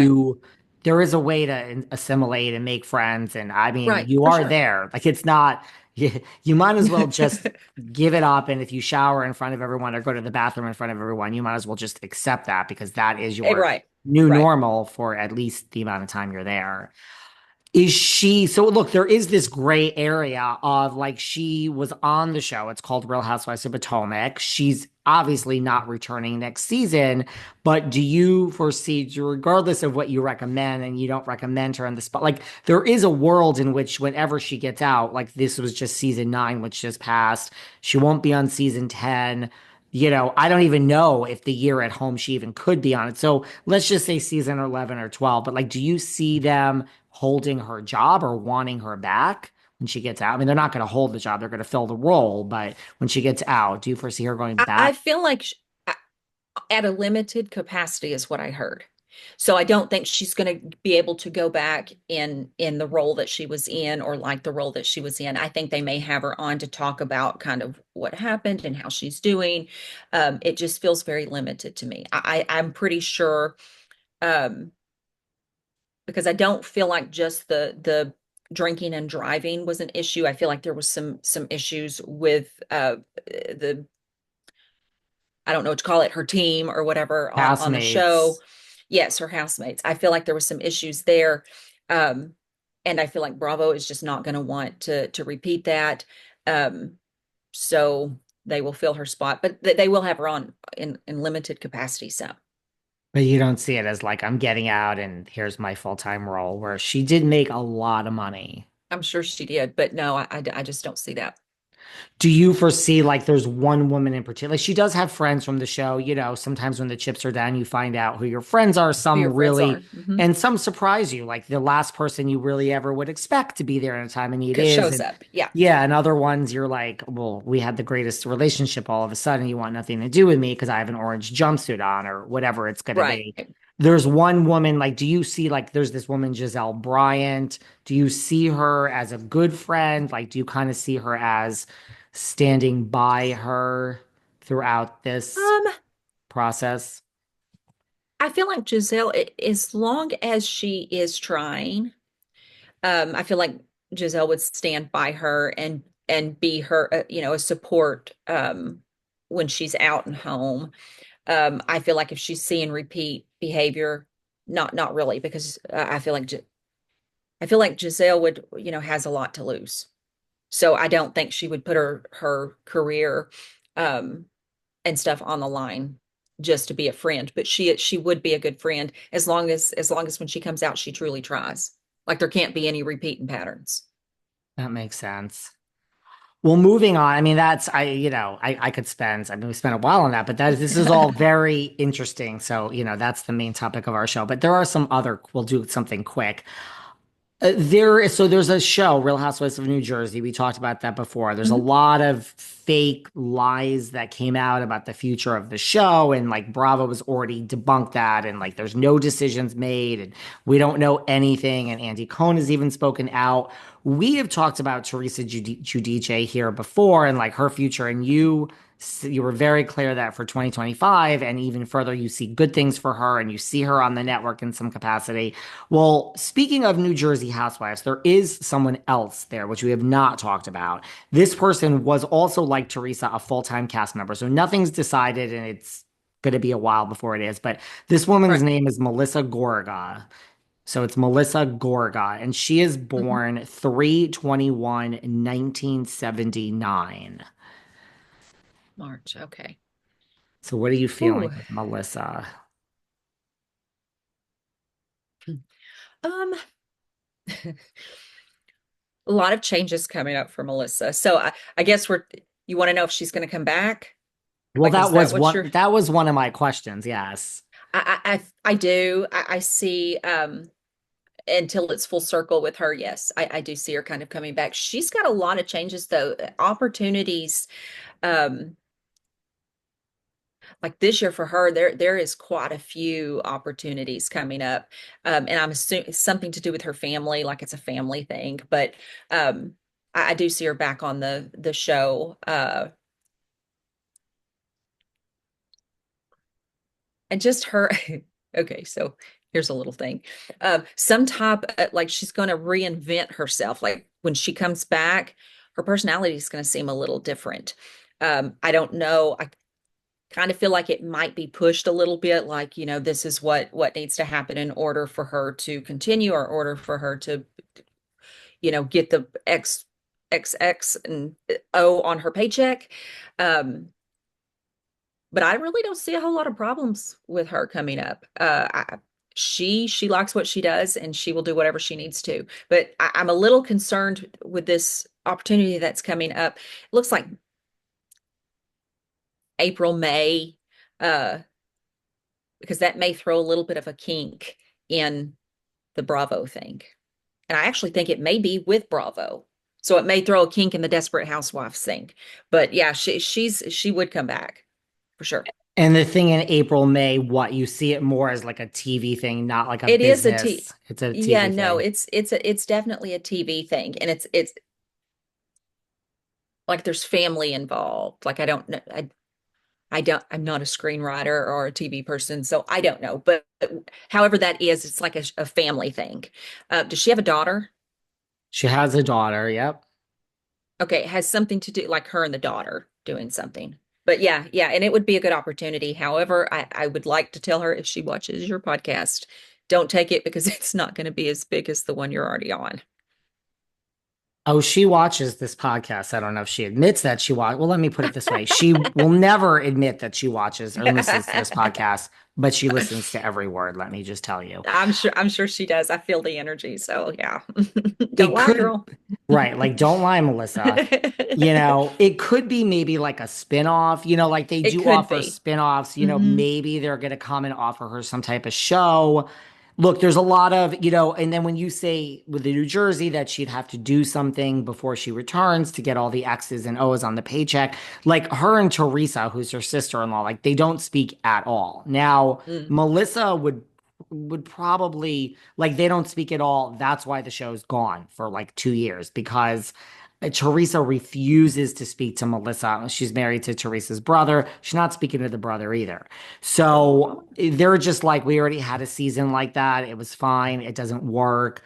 you there is a way to assimilate and make friends, and I mean Right, you for are sure. there. Like it's not you might as well just give it up, and if you shower in front of everyone or go to the bathroom in front of everyone, you might as well just accept that because that is your Right, new right. normal for at least the amount of time you're there. Is she so look, there is this gray area of like she was on the show. It's called Real Housewives of Potomac. She's obviously not returning next season, but do you foresee, regardless of what you recommend and you don't recommend her on the spot, like there is a world in which whenever she gets out, like this was just season 9, which just passed, she won't be on season 10. I don't even know if the year at home she even could be on it. So let's just say season 11 or 12. But like, do you see them holding her job or wanting her back when she gets out? I mean, they're not going to hold the job, they're going to fill the role. But when she gets out, do you foresee her going I back? feel like at a limited capacity is what I heard. So I don't think she's going to be able to go back in the role that she was in or like the role that she was in. I think they may have her on to talk about kind of what happened and how she's doing. It just feels very limited to me. I'm pretty sure um, because I don't feel like just the drinking and driving was an issue. I feel like there was some issues with the I don't know what to call it, her team or whatever on the show. Castmates. Yes, her housemates. I feel like there was some issues there. Um, and I feel like Bravo is just not going to want to repeat that. Um, so they will fill her spot, but they will have her on in limited capacity. So But you don't see it as like, I'm getting out and here's my full-time role, where she did make a lot of money. I'm sure she did, but no, I just don't see that. Do you foresee like there's one woman in particular? Like she does have friends from the show. Sometimes when the chips are down, you find out who your friends are. Who Some your friends really, are. Mm-hmm. and some surprise you. Like the last person you really ever would expect to be there in a time of need is. Shows And up. Yeah. yeah, and other ones you're like, well, we had the greatest relationship all of a sudden. You want nothing to do with me because I have an orange jumpsuit on or whatever it's going to Right. be. There's one woman, like, do you see like there's this woman, Giselle Bryant? Do you see her as a good friend? Like, do you kind of see her as standing by her throughout this Um, process? I feel like Giselle, as long as she is trying, I feel like Giselle would stand by her and be her, a support when she's out and home. I feel like if she's seeing repeat behavior, not really, because I feel like Giselle would, has a lot to lose. So I don't think she would put her career um, and stuff on the line just to be a friend. But she would be a good friend as long as when she comes out, she truly tries. Like there can't be any repeating patterns. That makes sense. Well, moving on. I mean, that's I could spend. I mean, we spent a while on that, but this is all very interesting. So, that's the main topic of our show. But there are some other. We'll do something quick. There's a show, Real Housewives of New Jersey. We talked about that before. There's a Mhm. lot of fake lies that came out about the future of the show, and like Bravo has already debunked that, and like there's no decisions made, and we don't know anything. And Andy Cohen has even spoken out. We have talked about Teresa Giudice here before, and like her future, and you were very clear that for 2025 and even further, you see good things for her, and you see her on the network in some capacity. Well, speaking of New Jersey housewives, there is someone else there, which we have not talked about. This person was also, like Teresa, a full-time cast member. So nothing's decided, and it's going to be a while before it is. But this woman's Right. name is Melissa Gorga. So it's Melissa Gorga, and she is Mhm. born 3/21, 1979. March. Okay. So what are you feeling Ooh. with Melissa? Um, a lot of changes coming up for Melissa. So I guess you want to know if she's going to come back? Well, Like, that is that was what one you're? that was one of my questions. Yes. I do. I see. Until it's full circle with her, yes, I do see her kind of coming back. She's got a lot of changes though, opportunities. Um, like this year for her, there is quite a few opportunities coming up, and I'm assuming it's something to do with her family, like it's a family thing. But um, I do see her back on the show, and just her. Okay, so here's a little thing. Some type, like she's going to reinvent herself. Like when she comes back, her personality is going to seem a little different. I don't know. I kind of feel like it might be pushed a little bit, like, this is what needs to happen in order for her to continue, or order for her to, get the X and O on her paycheck. Um, but I really don't see a whole lot of problems with her coming up. She likes what she does, and she will do whatever she needs to. But I'm a little concerned with this opportunity that's coming up. It looks like April, May, uh, because that may throw a little bit of a kink in the Bravo thing. And I actually think it may be with Bravo. So it may throw a kink in the Desperate Housewives thing. But yeah, she would come back for sure. And the thing in April, May, what you see it more as like a TV thing, not like a It is a T. business. It's a Yeah, TV no, thing. it's definitely a TV thing, and it's like there's family involved. Like I don't know, I'm not a screenwriter or a TV person, so I don't know. But however that is, it's like a family thing. Does she have a daughter? She has a daughter. Yep. Okay, it has something to do, like her and the daughter doing something. But yeah, yeah, and it would be a good opportunity. However, I would like to tell her, if she watches your podcast, don't take it, because it's not going to be as big as the one you're already on. Oh, she watches this podcast. I don't know if she admits that she watch. Well, let me put it this way. She will never admit that she watches or listens to this podcast, but she listens to every word. Let me just tell you. I'm sure she does. I feel the energy. So yeah. Don't It lie, could, girl. right, like don't lie, Melissa. It could be maybe like a spin-off, like they It do could offer be. spin-offs, Hmm. maybe they're going to come and offer her some type of show. Look, there's a lot of, and then when you say with the New Jersey that she'd have to do something before she returns to get all the X's and O's on the paycheck, like her and Teresa, who's her sister-in-law, like they don't speak at all. Now, Mm. Melissa would probably like they don't speak at all. That's why the show's gone for like 2 years because Teresa refuses to speak to Melissa. She's married to Teresa's brother. She's not speaking to the brother either. So Oh. they're just like, we already had a season like that. It was fine. It doesn't work.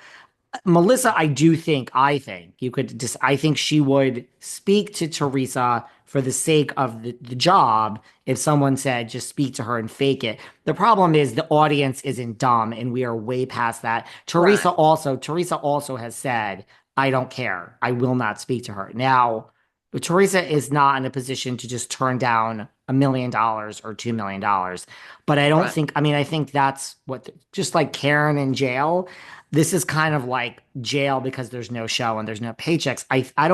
Melissa, I think you could just, I think she would speak to Teresa for the sake of the job if someone said, just speak to her and fake it. The problem is the audience isn't dumb and we are way past that. Right. Teresa also has said, I don't care. I will not speak to her. Now, but Teresa is not in a position to just turn down $1 million or $2 million. But I don't Right. think, I mean, I think that's what, just like Karen in jail, this is kind of like jail because there's no show and there's no paychecks. I don't